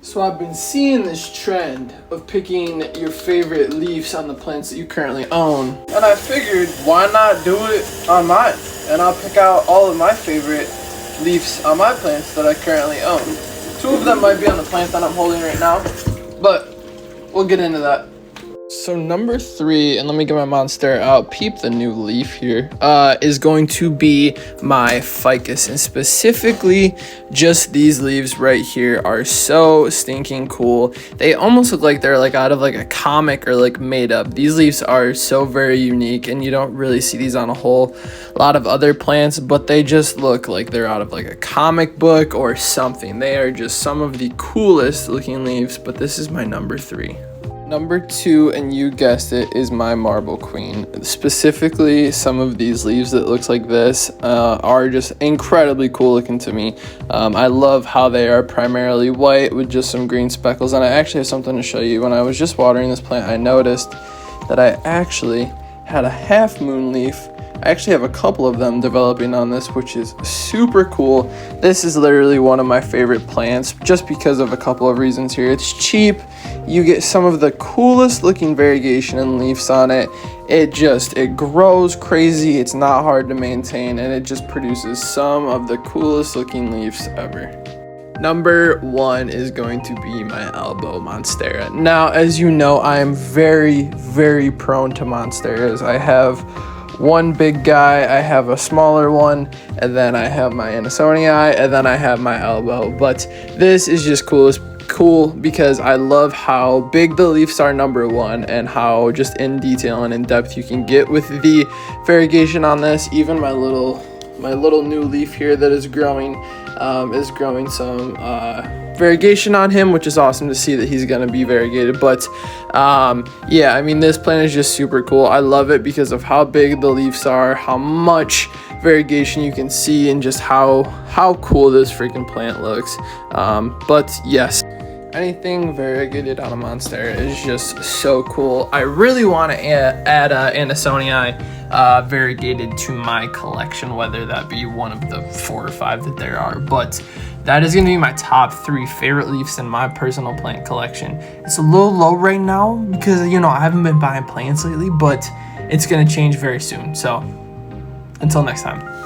So I've been seeing this trend of picking your favorite leaves on the plants that you currently own. And I figured, why not do it on mine? And I'll pick out all of my favorite leaves on my plants that I currently own. 2 of them might be on the plant that I'm holding right now, but we'll get into that. So number 3, and let me get my monstera out, peep the new leaf here, is going to be my ficus, and specifically just these leaves right here are so stinking cool. They almost look like they're like out of like a comic or like made up. These leaves are so very unique, and you don't really see these on a whole lot of other plants, but they just look like they're out of like a comic book or something. They are just some of the coolest looking leaves, but this is my number 3. Number 2, and you guessed it, is my marble queen. Specifically, some of these leaves that looks like this are just incredibly cool looking to me. I love how they are primarily white with just some green speckles, and I actually have something to show you. When I was just watering this plant, I noticed that I actually had a half moon leaf. I actually have a couple of them developing on this, which is super cool. This is literally one of my favorite plants just because of a couple of reasons here. It's cheap. You get some of the coolest looking variegation in leaves on it. It grows crazy. It's not hard to maintain, and it just produces some of the coolest looking leaves ever. Number 1 is going to be my albo monstera. Now, as you know, I am very, very prone to monsteras. I have one big guy, I have a smaller one, and then I have my Andersonii, and then I have my albo. But this is just cool because I love how big the leaves are, number 1, and how just in detail and in depth you can get with the variegation on this. Even my little new leaf here that is growing some variegation on him, which is awesome to see that he's going to be variegated. But yeah, I mean, this plant is just super cool. I love it because of how big the leaves are, how much variegation you can see, and just how cool this freaking plant looks. But yes, anything variegated on a monstera is just so cool. I really want to add Andersonii variegated to my collection, whether that be one of the 4 or 5 that there are. But that is going to be my top 3 favorite leaves in my personal plant collection. It's a little low right now because, you know, I haven't been buying plants lately, but it's going to change very soon. So until next time.